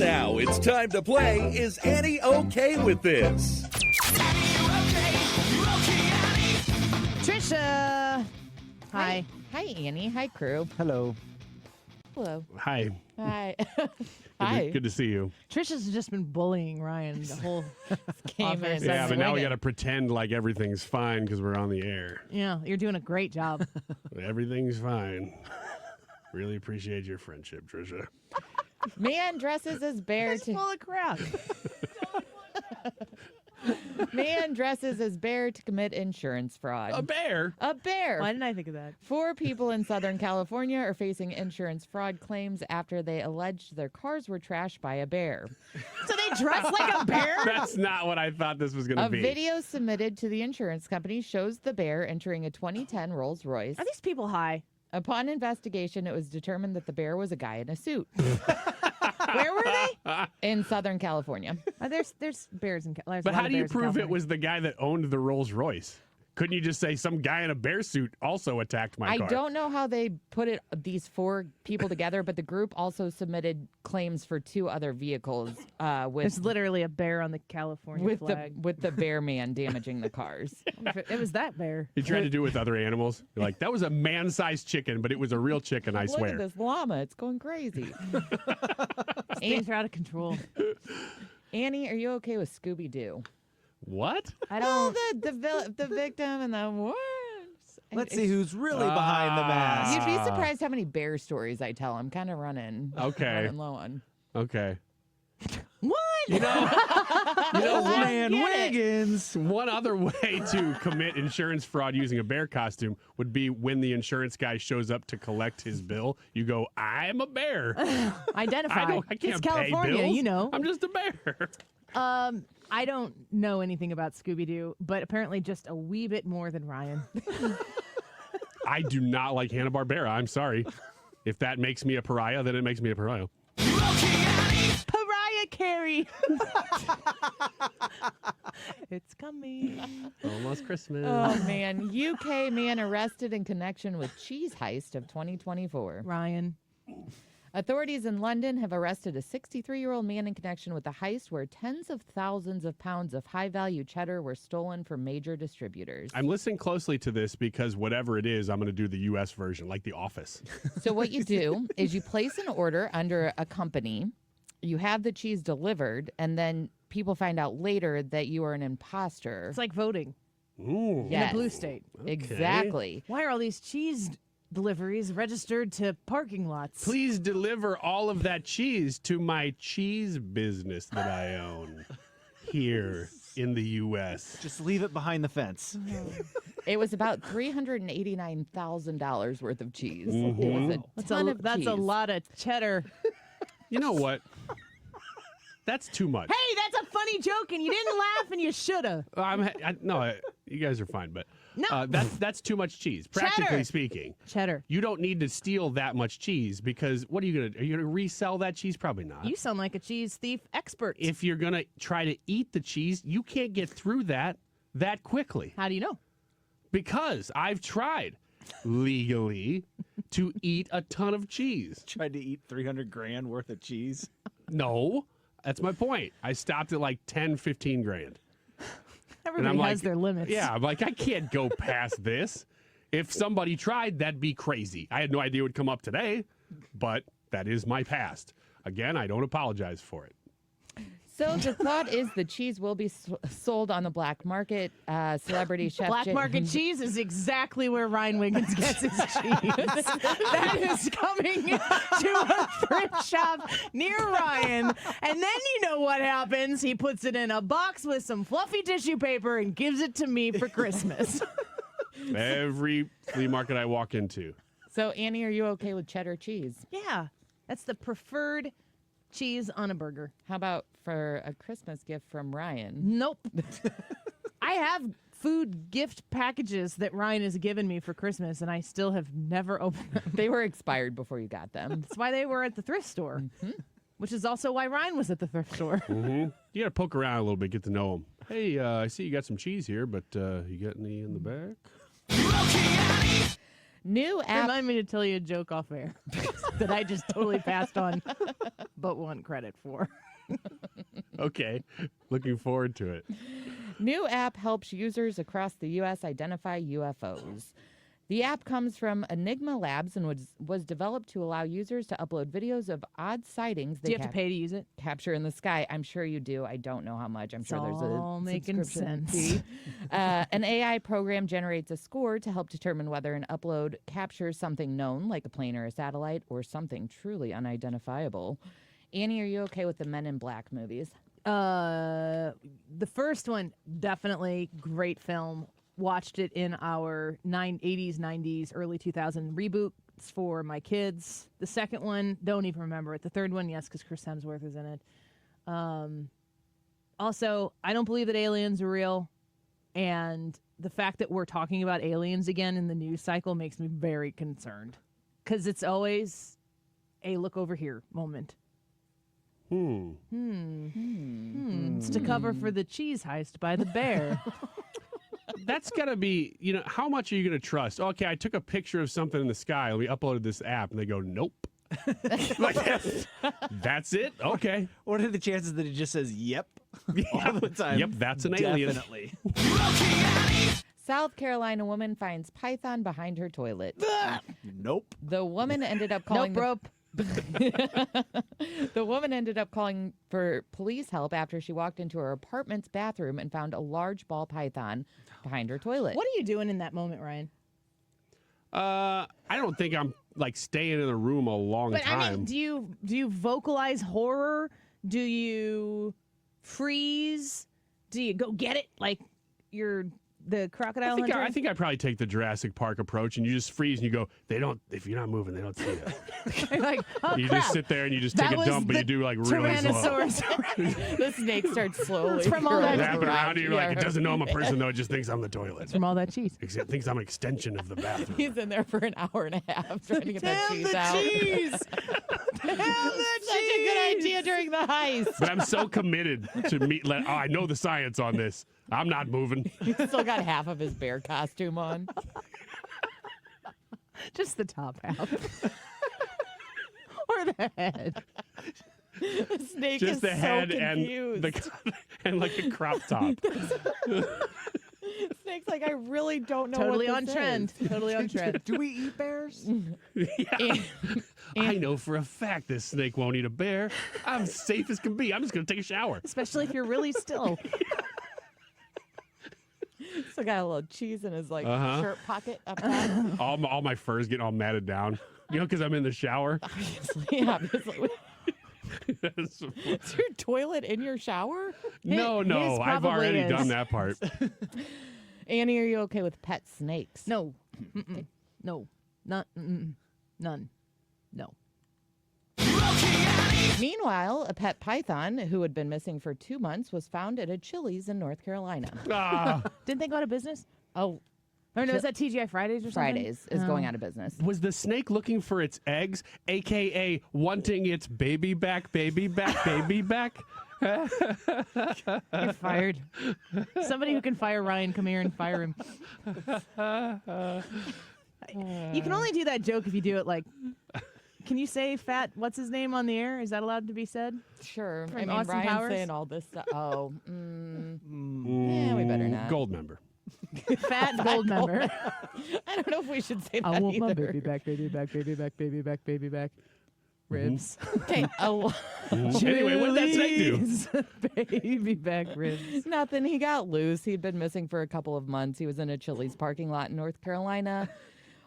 Now it's time to play Is Annie Okay With This? Trisha. Hi. Hi, Annie. Hi, crew. Hello. Hello. Hi. Hi. Hi. Good to see you. Trisha's just been bullying Ryan the whole game. Yeah, but now we got to pretend like everything's fine because we're on the air. Yeah, you're doing a great job. Everything's fine. Really appreciate your friendship, Trisha. Man dresses as bear That's full of crap. Man dresses as bear to commit insurance fraud. A bear? A bear. Why didn't I think of that? 4 people in Southern California are facing insurance fraud claims after they alleged their cars were trashed by a bear. So they dress like a bear? That's not what I thought this was going to be. A video submitted to the insurance company shows the bear entering a 2010 Rolls-Royce. Are these people high? Upon investigation, it was determined that the bear was a guy in a suit. Where were they? In Southern California. There's bears in California. But how do you prove it was the guy that owned the Rolls Royce? Couldn't you just say some guy in a bear suit also attacked my car? I don't know how they put these 4 people together, but the group also submitted claims for 2 other vehicles. There's literally a bear on the California flag. with the bear man damaging the cars. It was that bear. He tried to do it with other animals. You're like, that was a man-sized chicken, but it was a real chicken, I swear. Look at this llama. It's going crazy. Things are out of control. Annie, are you okay with Scooby-Doo? What? I don't. The victim and the what? Let's see who's really behind the mask. You'd be surprised how many bear stories I tell. I'm kind of running low on. Okay. What? You know, Man Wiggins. one other way to commit insurance fraud using a bear costume would be when the insurance guy shows up to collect his bill. You go, I'm a bear. Identify. I can't It's California, pay bills. you know. I'm just a bear. I don't know anything about Scooby-Doo, but apparently just a wee bit more than Ryan. I do not like Hanna-Barbera. I'm sorry. If that makes me a pariah, then it makes me a pariah. Pariah Carey. It's coming. Almost Christmas. Oh, man. UK man arrested in connection with cheese heist of 2024. Ryan. Authorities in London have arrested a 63-year-old man in connection with the heist where tens of thousands of pounds of high-value cheddar were stolen from major distributors. I'm listening closely to this because whatever it is, I'm going to do the U.S. version, like The Office. So what you do is you place an order under a company, you have the cheese delivered, and then people find out later that you are an imposter. It's like voting Ooh. in a blue state. Exactly. Why are all these cheese deliveries registered to parking lots? Please deliver all of that cheese to my cheese business that I own here in the U.S. Just leave it behind the fence. It was about $389,000 worth of cheese. Mm-hmm. It was a ton of That's cheese. a lot of cheddar. You know what? That's too much. Hey, that's a funny joke, and you didn't laugh, and you shoulda. You guys are fine, but No. that's too much cheese, practically Cheddar. speaking. Cheddar. You don't need to steal that much cheese because what are you gonna resell that cheese? Probably not. You sound like a cheese thief expert. If you're gonna try to eat the cheese, you can't get through that quickly. How do you know? Because I've tried legally to eat a ton of cheese. Tried to eat 300 grand worth of cheese. No, that's my point. I stopped at like 10, 15 grand. Everybody has their limits. Yeah, I'm like, I can't go past this. If somebody tried, that'd be crazy. I had no idea it would come up today, but that is my past. Again, I don't apologize for it. So the thought is the cheese will be sold on the black market. Celebrity chef Black market cheese is exactly where Ryan Wiggins gets his cheese. That is coming to a thrift shop near Ryan. And then you know what happens. He puts it in a box with some fluffy tissue paper and gives it to me for Christmas. Every flea market I walk into. So, Annie, are you okay with cheddar cheese? Yeah, that's the preferred cheese on a burger. How about for a Christmas gift from Ryan? Nope. I have food gift packages that Ryan has given me for Christmas, and I still have never opened them. They were expired before you got them. That's why they were at the thrift store, which is also why Ryan was at the thrift store. Mm-hmm. You got to poke around a little bit, get to know them. Hey, I see you got some cheese here, but you got any in the back? New app. Remind me to tell you a joke off air that I just totally passed on but want credit for. Okay. Looking forward to it. New app helps users across the U.S. identify UFOs. The app comes from Enigma Labs and was developed to allow users to upload videos of odd sightings Do you have to pay to use it? capture in the sky. I'm sure you do. I don't know how much. I'm sure there's all a making subscription sense. fee. An AI program generates a score to help determine whether an upload captures something known, like a plane or a satellite, or something truly unidentifiable. Annie, are you okay with the Men in Black movies? The first one, definitely great film. Watched it in our 80s, 90s, early 2000s reboots for my kids. The second one, don't even remember it. The third one, yes, because Chris Hemsworth is in it. Also, I don't believe that aliens are real. And the fact that we're talking about aliens again in the news cycle makes me very concerned. Because it's always a look over here moment. It's to cover for the cheese heist by the bear. That's got to be, how much are you going to trust? Okay, I took a picture of something in the sky and we uploaded this app, and they go, nope. Like, that's it? Okay. What are the chances that it just says yep all the time? Yep, that's an alien. Definitely. South Carolina woman finds python behind her toilet. Nope. The woman ended up calling rope. The woman ended up calling for police help after she walked into her apartment's bathroom and found a large ball python behind her toilet. What are you doing in that moment, Ryan? I don't think I'm staying in the room a long But time. I mean, do you vocalize horror? Do you freeze? Do you go get it like you're the crocodile hunter? I think I probably take the Jurassic Park approach, and you just freeze and you go, if you're not moving, they don't see you. like, oh, You crap. just sit there and you just That take a was dump, but you the do really slow. Tyrannosaurus. The snake starts slowly It's from all that- Wrapping around you, it doesn't know I'm a person, though. It just thinks I'm the toilet. From all that cheese. Except it thinks I'm an extension of the bathroom. He's in there for an hour and a half trying to get that Damn cheese the out. cheese! Damn the Such a good idea during the heist. But I'm so committed to meet. I know the science on this. I'm not moving. He's still got half of his bear costume on. Just the top half. Or the head. The snake Just is the head so and confused. and a crop top. Snake's like, I really don't know Totally what on this trend. is. Totally on trend. Do we eat bears? I know for a fact this snake won't eat a bear. I'm safe as can be. I'm just gonna take a shower. Especially if you're really still. Still got a little cheese in his shirt pocket up top. All my fur's getting all matted down. Because I'm in the shower. Obviously. Is your toilet in your shower? No, His I've probably already is. done that part. Annie, are you okay with pet snakes? No. Mm-mm. No. None. None. No. Meanwhile, a pet python who had been missing for 2 months was found at a Chili's in North Carolina. Didn't they go out of business? Oh, Or no, is that TGI Fridays or something? Fridays is going out of business. Was the snake looking for its eggs, a.k.a. wanting its baby back, baby back, baby back? You're fired. Somebody who can fire Ryan, come here and fire him. You can only do that joke if you do it like... Can you say fat, what's his name on the air? Is that allowed to be said? Sure. From I mean, Austin Ryan's Powers? saying all this stuff. Oh, yeah, we better not. Gold member. Fat gold member. I don't know if we should say that I want my either. baby back, baby back, baby back, baby back, baby back. Ribs. Okay. Anyway, what did that snake do? Baby back ribs. Nothing. He got loose. He'd been missing for a couple of months. He was in a Chili's parking lot in North Carolina.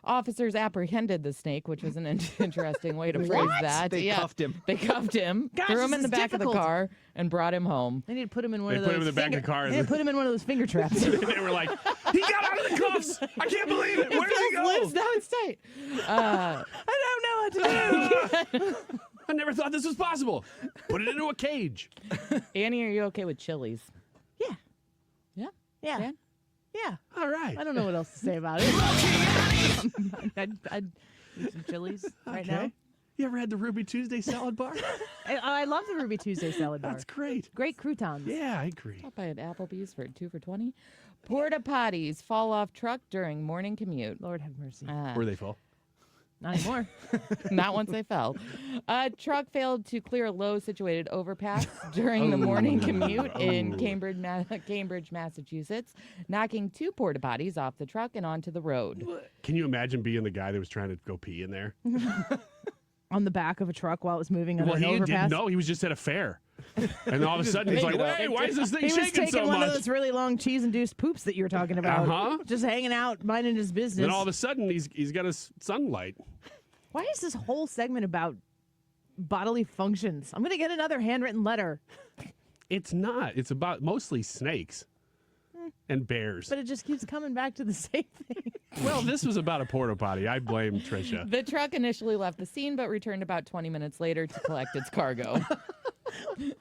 Officers apprehended the snake, which was an interesting way to phrase that. They cuffed him. They cuffed him, Gosh, threw him this in the is back of difficult. the car, and brought him home. They need to put him in one They of put those. him in the back of the car. They need to put him in one of those finger traps. They were like, he got out of the cuffs. I can't believe it. Where did he go? Loose, now it's tight. I don't know what to do. I never thought this was possible. Put it into a cage. Annie, are you okay with Chili's? Yeah. Yeah. Yeah. Dan? Yeah. All right. I don't know what else to say about it. I'd eat some chilies right now. You ever had the Ruby Tuesday salad bar? I love the Ruby Tuesday salad bar. That's great. Great croutons. Yeah, I agree. Stop by at Applebee's for 2 for $20. Porta-potties fall off truck during morning commute. Lord have mercy. Were they full? Not anymore. Not once they fell. A truck failed to clear a low-situated overpass during the morning commute in Cambridge, Massachusetts, knocking 2 porta-potties off the truck and onto the road. Can you imagine being the guy that was trying to go pee in there? On the back of a truck while it was moving under an he overpass. didn't know. He was just at a fair. And all of a sudden, he's like, hey, why is this thing He was shaking taking so one much? of those really long cheese-induced poops that you were talking about. Uh-huh. Just hanging out, minding his business. Then all of a sudden, he's got his sunlight. Why is this whole segment about bodily functions? I'm going to get another handwritten letter. It's not. It's about mostly snakes and bears. But it just keeps coming back to the same thing. Well, this was about a porta potty. I blame Trisha. The truck initially left the scene, but returned about 20 minutes later to collect its cargo. Did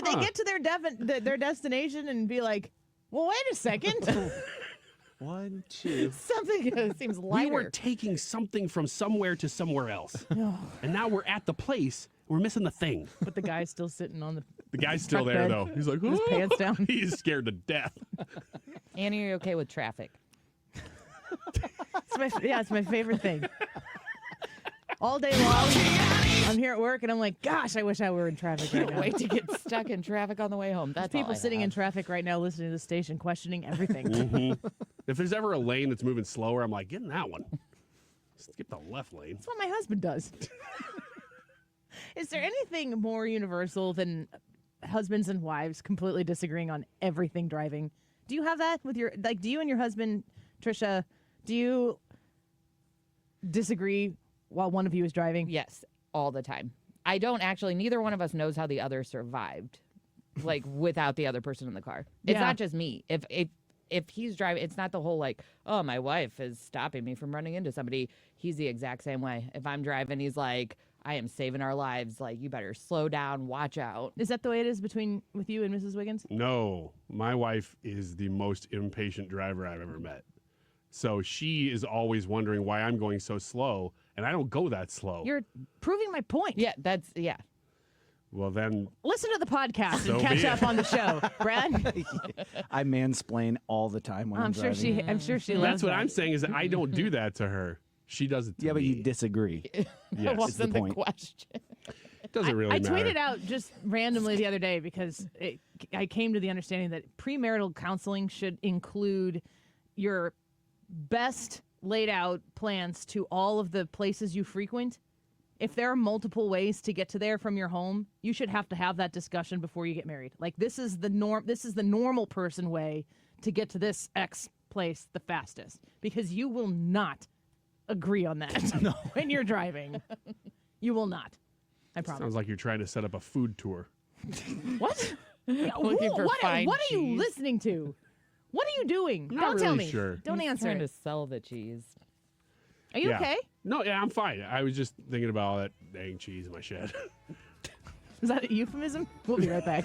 they get to their destination and be like, well, wait a second. 1, 2. Something seems lighter. We were taking something from somewhere to somewhere else. And now we're at the place. We're missing the thing. But the guy's still sitting on The guy's still Truck there, bed. though. He's like, his "Oh." pants down. He's scared to death. Annie, are you okay with traffic? It's my favorite thing. All day long, I'm here at work and I'm like, gosh, I wish I were in traffic right now. Wait to get stuck in traffic on the way home. That's There's people all I sitting in have. traffic right now listening to the station, questioning everything. Mm-hmm. If there's ever a lane that's moving slower, I'm like, get in that one. Skip the left lane. That's what my husband does. Is there anything more universal than husbands and wives completely disagreeing on everything driving? Do you have that with your, like, do you and your husband, Trisha, do you disagree while one of you is driving? Yes, all the time. I don't actually, neither one of us knows how the other survived, like, without the other person in the car. It's Yeah. not just me. If he's driving, it's not the whole, like, oh, my wife is stopping me from running into somebody. He's the exact same way. If I'm driving, he's like, I am saving our lives. Like, you better slow down, watch out. Is that the way it is with you and Mrs. Wiggins? No, my wife is the most impatient driver I've ever met. So she is always wondering why I'm going so slow, and I don't go that slow. You're proving my point. Yeah, Well, then, Listen to the podcast So and catch be up it. on the show, Brad. I mansplain all the time when I'm I'm sure driving. she that's loves what that. I'm saying is that I don't do that to her. She does it to Yeah, but me. you disagree. that Yes. wasn't the point. question. It doesn't really I matter. tweeted out just randomly the other day because I came to the understanding that premarital counseling should include your best laid out plans to all of the places you frequent. If there are multiple ways to get to there from your home, you should have to have that discussion before you get married. Like, this is the norm. This is the normal person way to get to this X place the fastest, because you will not agree on that when you're driving. You will not. I promise. Sounds like you're trying to set up a food tour. What? Looking for what fine are you cheese. listening to? What are you doing? Not Don't tell really me. sure. Don't He's answer. trying to sell the cheese. Are you Yeah. okay? No, yeah, I'm fine. I was just thinking about all that dang cheese in my shed. Is that a euphemism? We'll be right back.